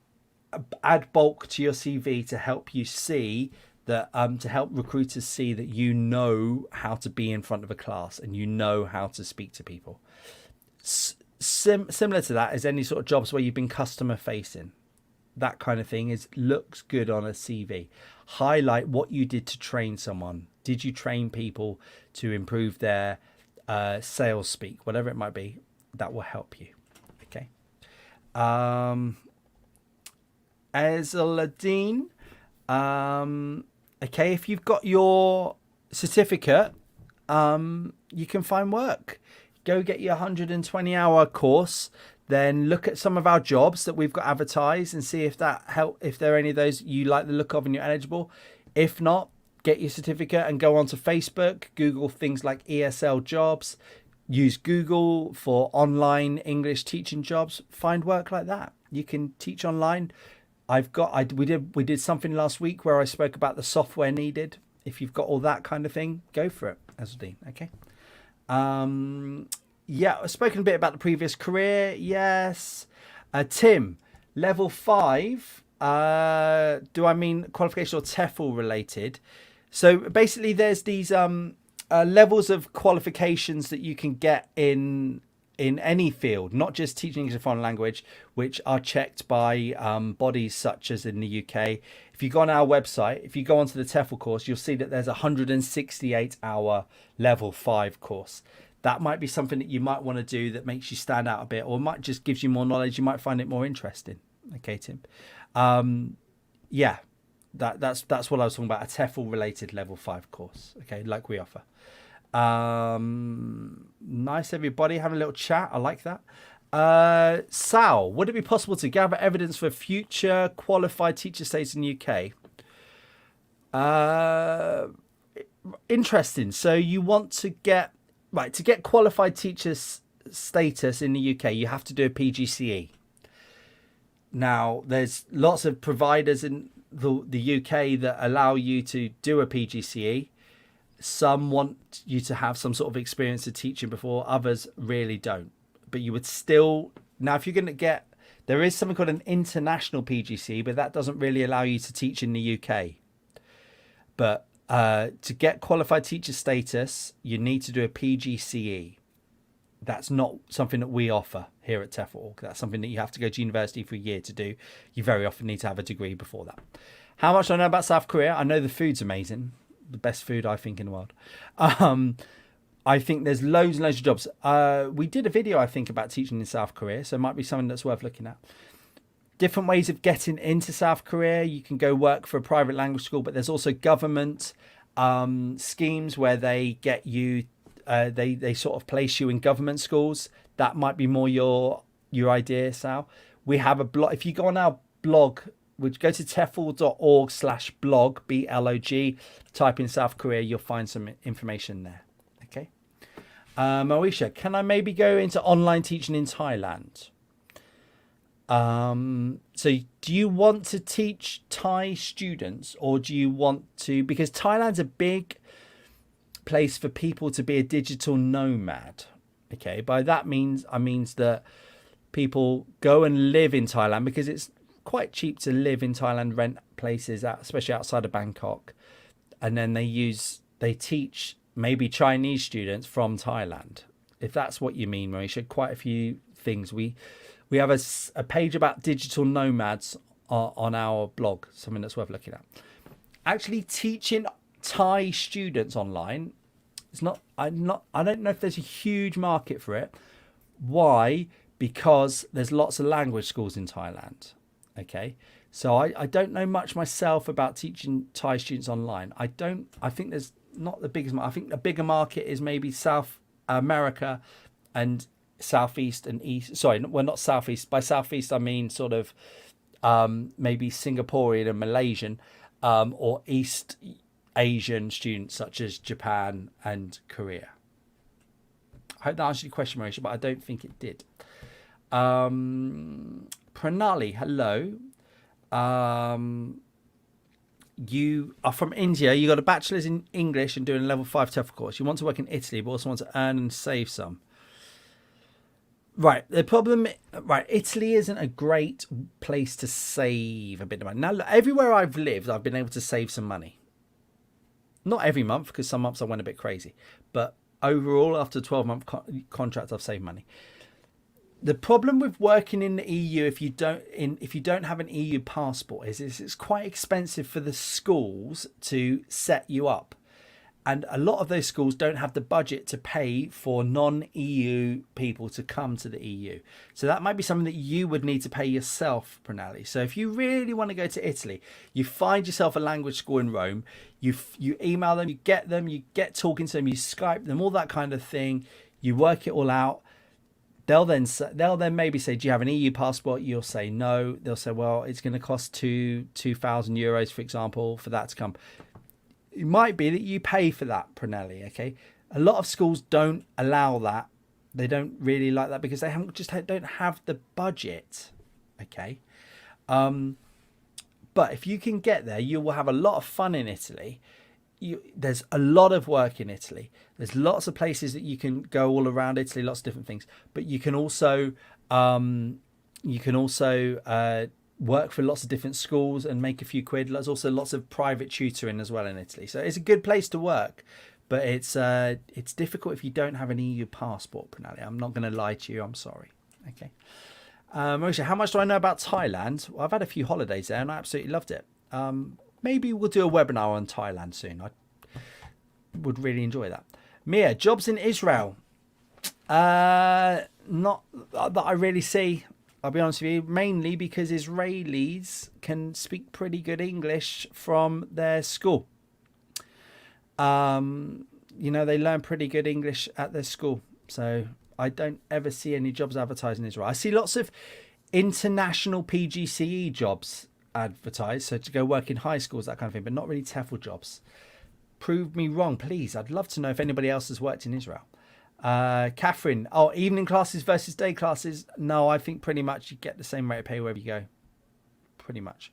add bulk to your CV to help you see that, to help recruiters see that you know how to be in front of a class and you know how to speak to people. Similar to that is any sort of jobs where you've been customer facing. That kind of thing looks good on a CV. Highlight what you did to train someone. Did you train people to improve their sales speak, whatever it might be? That will help you. Okay. Ezeladine. Okay, if you've got your certificate, you can find work. Go get your 120-hour course. Then look at some of our jobs that we've got advertised and see if there are any of those you like the look of and you're eligible. If not, get your certificate and go onto Facebook, Google things like ESL jobs, use Google for online English teaching jobs, find work like that. You can teach online. We did something last week where I spoke about the software needed. If you've got all that kind of thing, go for it, Azudine. Okay. Yeah, I've spoken a bit about the previous career. Yes. Tim, level 5. Do I mean qualification or TEFL related? So basically there's these levels of qualifications that you can get in any field, not just teaching English as a foreign language, which are checked by bodies such as in the UK. If you go on our website, if you go onto the TEFL course, you'll see that there's a 168-hour level 5 course. That might be something that you might want to do that makes you stand out a bit, or might just gives you more knowledge. You might find it more interesting. Okay, Tim. Yeah, that's what I was talking about, a TEFL related level 5 course. Okay, like we offer. Nice, everybody having a little chat. I like that. Sal, would it be possible to gather evidence for future qualified teacher status in the UK? Interesting. So you want to get qualified teacher status in the UK, you have to do a PGCE. Now, there's lots of providers in the UK that allow you to do a PGCE. Some want you to have some sort of experience of teaching before, others really don't. But you would still, now if you're going to get, there is something called an international PGCE, but that doesn't really allow you to teach in the UK. But to get qualified teacher status, you need to do a PGCE. That's not something that we offer here at TEFL. That's something that you have to go to university for a year to do. You very often need to have a degree before that. How much do I know about South Korea? I know the food's amazing. The best food, I think, in the world. I think there's loads and loads of jobs. We did a video, I think, about teaching in South Korea, so it might be something that's worth looking at. Different ways of getting into South Korea. You can go work for a private language school, but there's also government schemes where they get you, they sort of place you in government schools. That might be more your idea, Sal. We have a blog. If you go on our blog, which go to tefl.org/blog, blog, type in South Korea, you'll find some information there. Okay. Moesha, can I maybe go into online teaching in Thailand? So do you want to teach Thai students, or do you want to, because Thailand's a big place for people to be a digital nomad. Okay. By that means, I means that people go and live in Thailand because it's quite cheap to live in Thailand, rent places, especially outside of Bangkok. And then they teach maybe Chinese students from Thailand. If that's what you mean, Marisha, quite a few things. We have a page about digital nomads on our blog, something that's worth looking at. Actually teaching Thai students online, I don't know if there's a huge market for it. Why? Because there's lots of language schools in Thailand. Okay. So I don't know much myself about teaching Thai students online. I think there's not the biggest market. I think the bigger market is maybe South America and Southeast and East. Sorry, well, not Southeast. By Southeast, I mean sort of maybe Singaporean and Malaysian or East Asian students such as Japan and Korea. I hope that answered your question, Marisha, but I don't think it did. Pranali, hello. You are from India. You got a bachelor's in English and doing a level 5 TEFL course. You want to work in Italy, but also want to earn and save some. Right. The problem, right, Italy isn't a great place to save a bit of money. Now, look, everywhere I've lived, I've been able to save some money. Not every month, because some months I went a bit crazy. But overall, after a 12-month contract, I've saved money. The problem with working in the EU, if you don't have an EU passport, is it's quite expensive for the schools to set you up. And a lot of those schools don't have the budget to pay for non-EU people to come to the EU. So that might be something that you would need to pay yourself, Pranali. So if you really want to go to Italy, you find yourself a language school in Rome, you email them, you get talking to them, you Skype them, all that kind of thing. You work it all out. They'll then maybe say, do you have an EU passport? You'll say no. They'll say, well, it's going to cost 2,000 euros, for example, for that to come. It might be that you pay for that, Pranelli, okay? A lot of schools don't allow that. They don't really like that because they don't have the budget, okay? But if you can get there, you will have a lot of fun in Italy. There's a lot of work in Italy. There's lots of places that you can go all around Italy, lots of different things. But you can also work for lots of different schools and make a few quid. There's also lots of private tutoring as well in Italy. So it's a good place to work, but it's difficult if you don't have an EU passport, Pranali. I'm not going to lie to you. I'm sorry. Okay. Marisha, how much do I know about Thailand? Well, I've had a few holidays there and I absolutely loved it. Maybe we'll do a webinar on Thailand soon. I would really enjoy that. Mia, jobs in Israel. Not that I really see. I'll be honest with you, mainly because Israelis can speak pretty good English from their school. They learn pretty good English at their school. So I don't ever see any jobs advertised in Israel. I see lots of international PGCE jobs advertised, so to go work in high schools, that kind of thing, but not really TEFL jobs. Prove me wrong, please. I'd love to know if anybody else has worked in Israel. Catherine, evening classes versus day classes. No, I think pretty much you get the same rate of pay wherever you go. Pretty much.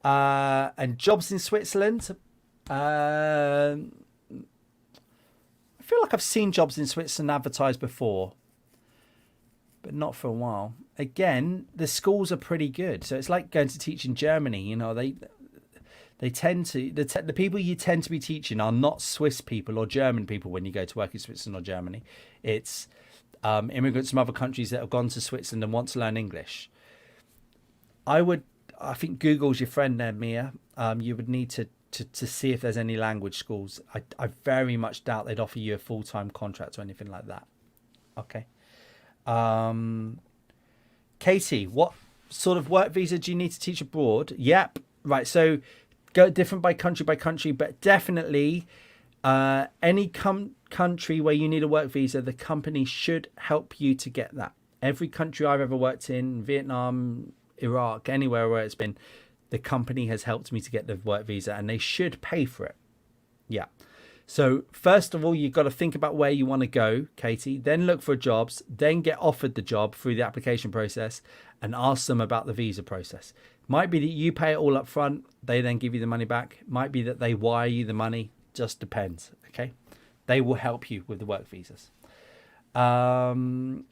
And jobs in Switzerland. I feel like I've seen jobs in Switzerland advertised before, but not for a while. Again, the schools are pretty good. So it's like going to teach in Germany. They tend to, the people you tend to be teaching are not Swiss people or German people when you go to work in Switzerland or Germany. It's immigrants from other countries that have gone to Switzerland and want to learn English. I think Google's your friend there, Mia. You would need to see if there's any language schools. I very much doubt they'd offer you a full-time contract or anything like that. Okay. Katie, what sort of work visa do you need to teach abroad? Yep. Right. So go different by country, but definitely any country where you need a work visa, the company should help you to get that. Every country I've ever worked in, Vietnam, Iraq, anywhere where it's been, the company has helped me to get the work visa and they should pay for it. Yeah. So first of all, you've got to think about where you want to go, Katie, then look for jobs, then get offered the job through the application process and ask them about the visa process. Might be that you pay it all up front, they then give you the money back. Might be that they wire you the money, just depends, okay? They will help you with the work visas. TEFL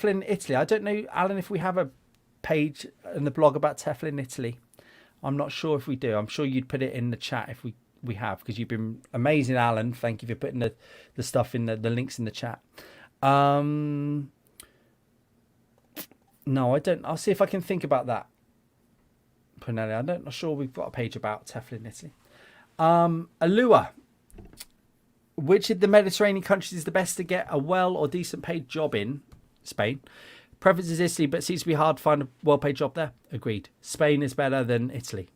in Italy. I don't know, Alan, if we have a page in the blog about TEFL in Italy. I'm not sure if we do. I'm sure you'd put it in the chat if we have, because you've been amazing, Alan. Thank you for putting the stuff in the links in the chat. No, I don't. I'll see if I can think about that. Pranelli, I'm not sure we've got a page about TEFL in Italy. Alua. Which of the Mediterranean countries is the best to get a well or decent paid job in? Spain. Preference is Italy, but it seems to be hard to find a well-paid job there. Agreed. Spain is better than Italy.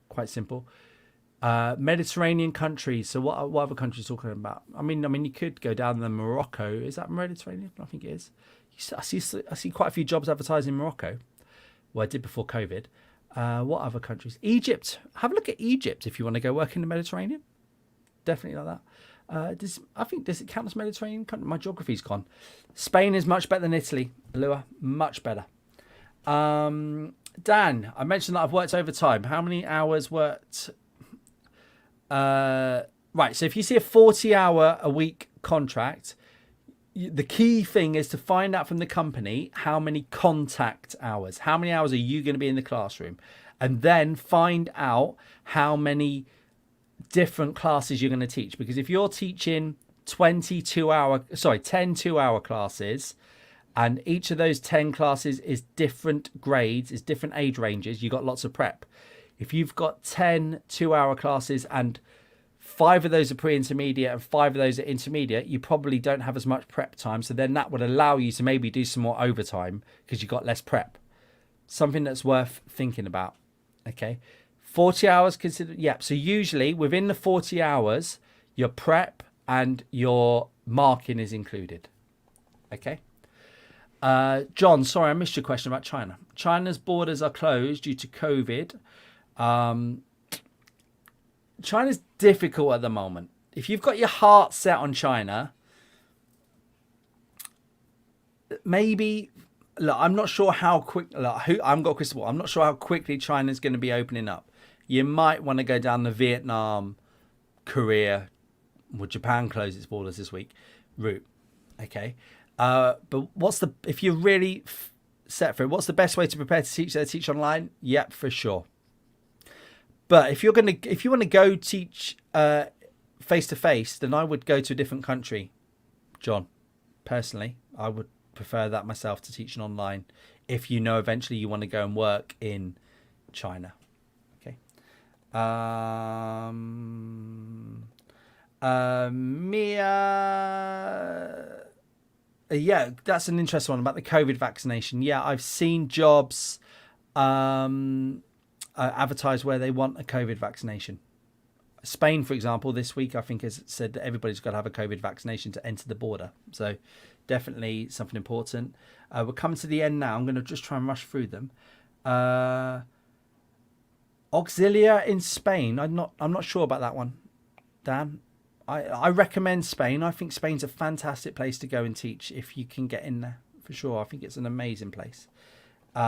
Quite simple. Mediterranean countries. So what other countries are talking about? I mean, you could go down to Morocco. Is that Mediterranean? I think it is. I see quite a few jobs advertised in Morocco. Well, I did before COVID. What other countries? Egypt. Have a look at Egypt if you want to go work in the Mediterranean. Definitely like that. Does it count as Mediterranean country? My geography's gone. Spain is much better than Italy. Lua, much better. Dan, I mentioned that I've worked overtime. How many hours worked? Right, Right. So if you see a 40-hour-a-week contract, the key thing is to find out from the company how many contact hours, how many hours are you going to be in the classroom, and then find out how many different classes you're going to teach. Because if you're teaching 10 2-hour classes, and each of those 10 classes is different grades, is different age ranges, you've got lots of prep. If you've got 10 2-hour classes and 5 of those are pre-intermediate and 5 of those are intermediate, you probably don't have as much prep time. So then that would allow you to maybe do some more overtime because you've got less prep. Something that's worth thinking about. Okay. 40 hours considered. Yeah. So usually within the 40 hours, your prep and your marking is included. Okay. John, sorry, I missed your question about China. China's borders are closed due to COVID. China's difficult at the moment. If you've got your heart set on China, maybe, look, I'm not sure how quick, I've got a crystal ball. I'm not sure how quickly China's going to be opening up. You might want to go down the Vietnam, Korea, well, Japan closed its borders this week route. Okay. But if you're really set for it, what's the best way to prepare to teach there? Teach online? Yep, for sure. But if you want to go teach face to face, then I would go to a different country, John. Personally, I would prefer that myself to teaching online. If you know eventually you want to go and work in China, okay. Mia, yeah, that's an interesting one about the COVID vaccination. Yeah, I've seen jobs advertise where they want a COVID vaccination. Spain, for example, this week I think has said that everybody's got to have a COVID vaccination to enter the border. So definitely something important. We're coming to the end now. I'm going to just try and rush through them. Auxilia in Spain. I'm not sure about that one, Dan. I recommend Spain. I think Spain's a fantastic place to go and teach if you can get in there, for sure. I think it's an amazing place. Okay,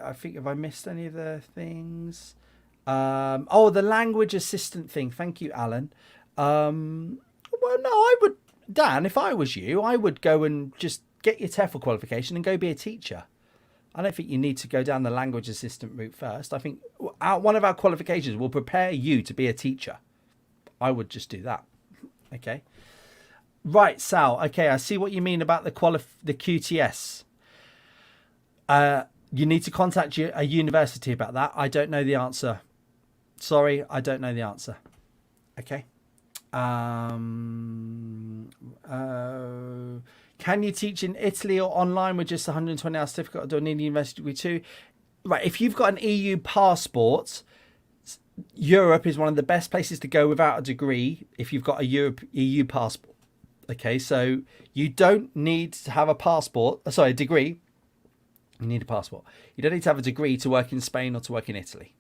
I think, have I missed any of the things? The language assistant thing. Thank you, Alan. Well, no, I would, Dan, if I was you, I would go and just get your TEFL qualification and go be a teacher. I don't think you need to go down the language assistant route first. I think one of our qualifications will prepare you to be a teacher. I would just do that. Okay. Right, Sal. Okay, I see what you mean about the QTS. You need to contact a university about that. I don't know the answer. Sorry, I don't know the answer. Okay. Can you teach in Italy or online with just 120 hour certificate, or do I need a university degree too? Right, if you've got an EU passport, Europe is one of the best places to go without a degree if you've got a EU passport. Okay, so you don't need to have a degree. You need a passport. You don't need to have a degree to work in Spain or to work in Italy.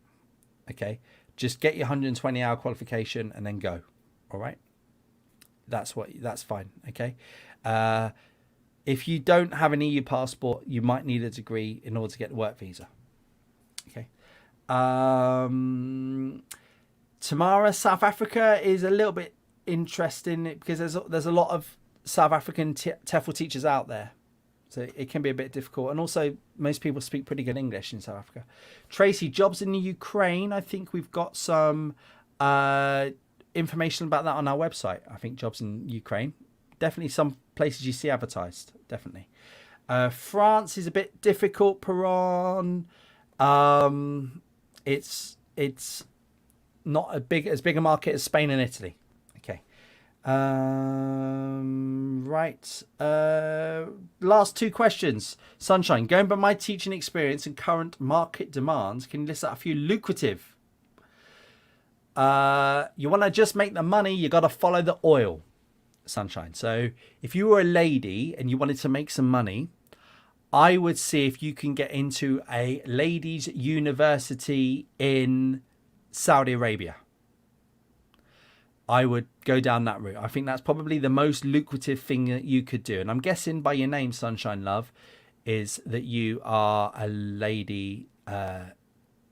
Okay, just get your 120 hour qualification and then go. All right, that's fine. Okay, if you don't have an EU passport, you might need a degree in order to get the work visa. Okay. Tamara, South Africa is a little bit interesting because there's a lot of South African TEFL teachers out there, so it can be a bit difficult, and also most people speak pretty good English in South Africa. Tracy, jobs in the Ukraine. I think we've got some information about that on our website. I think jobs in Ukraine, definitely some places you see advertised. Definitely. France is a bit difficult, Peron. It's not as big a market as Spain and Italy. Okay. Right. Last two questions. Sunshine, going by my teaching experience and current market demands, can you list out a few lucrative? You want to just make the money, you got to follow the oil, Sunshine. So if you were a lady and you wanted to make some money, I would see if you can get into a ladies' university in Saudi Arabia. I would go down that route. I think that's probably the most lucrative thing that you could do. And I'm guessing by your name, Sunshine Love, is that you are a lady.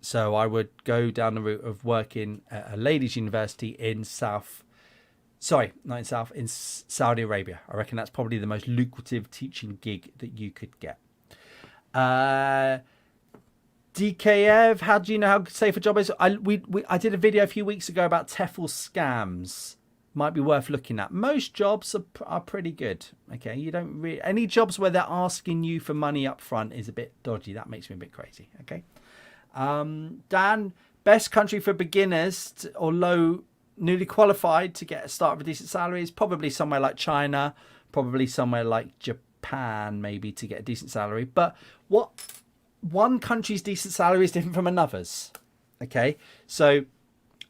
So I would go down the route of working at a ladies' university in Saudi Arabia. I reckon that's probably the most lucrative teaching gig that you could get. DKF, how do you know how safe a job is? I did a video a few weeks ago about TEFL scams. Might be worth looking at. Most jobs are pretty good. Okay, you don't really, any jobs where they're asking you for money up front is a bit dodgy. That makes me a bit crazy. Okay. Dan, best country for beginners or newly qualified to get a start with a decent salary is probably somewhere like China, probably somewhere like Japan, maybe, to get a decent salary. But one country's decent salary is different from another's. Okay, so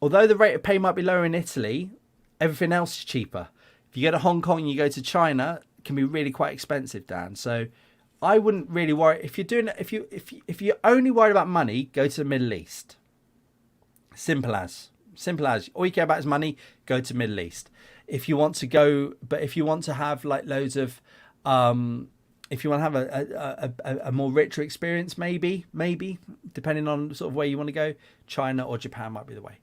although the rate of pay might be lower in Italy, everything else is cheaper. If you go to Hong Kong and you go to China, it can be really quite expensive, Dan. So I wouldn't really worry. If you're only worried about money, go to the Middle East. Simple as. All you care about is money, go to Middle East. If you want to go, but if you want to have like loads of, if you want to have a more richer experience, maybe, depending on sort of where you want to go, China or Japan might be the way.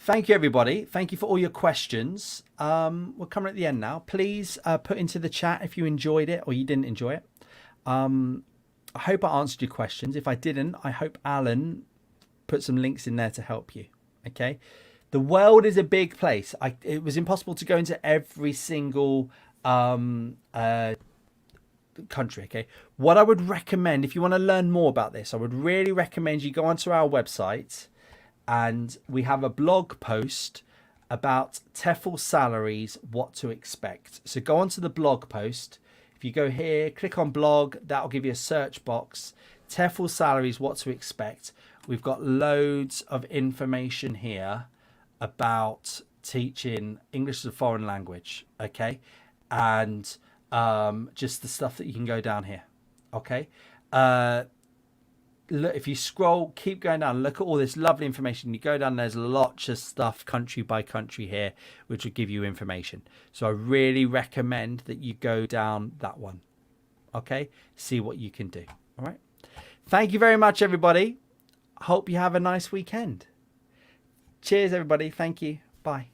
Thank you, everybody. Thank you for all your questions. We're coming at the end now. Please put into the chat if you enjoyed it or you didn't enjoy it. I hope I answered your questions. If I didn't, I hope Alan put some links in there to help you. Okay. The world is a big place. It was impossible to go into every single country. Okay. What I would recommend, if you want to learn more about this, I would really recommend you go onto our website, and we have a blog post about TEFL salaries, what to expect. So go onto the blog post. If you go here, click on blog, that'll give you a search box. TEFL salaries, what to expect. We've got loads of information here about teaching English as a foreign language, okay? And just the stuff that you can go down here, okay? Look, if you scroll, keep going down, look at all this lovely information. You go down, there's lots of stuff country by country here, which will give you information. So I really recommend that you go down that one. Okay, see what you can do. All right. Thank you very much, everybody. Hope you have a nice weekend. Cheers, everybody. Thank you. Bye.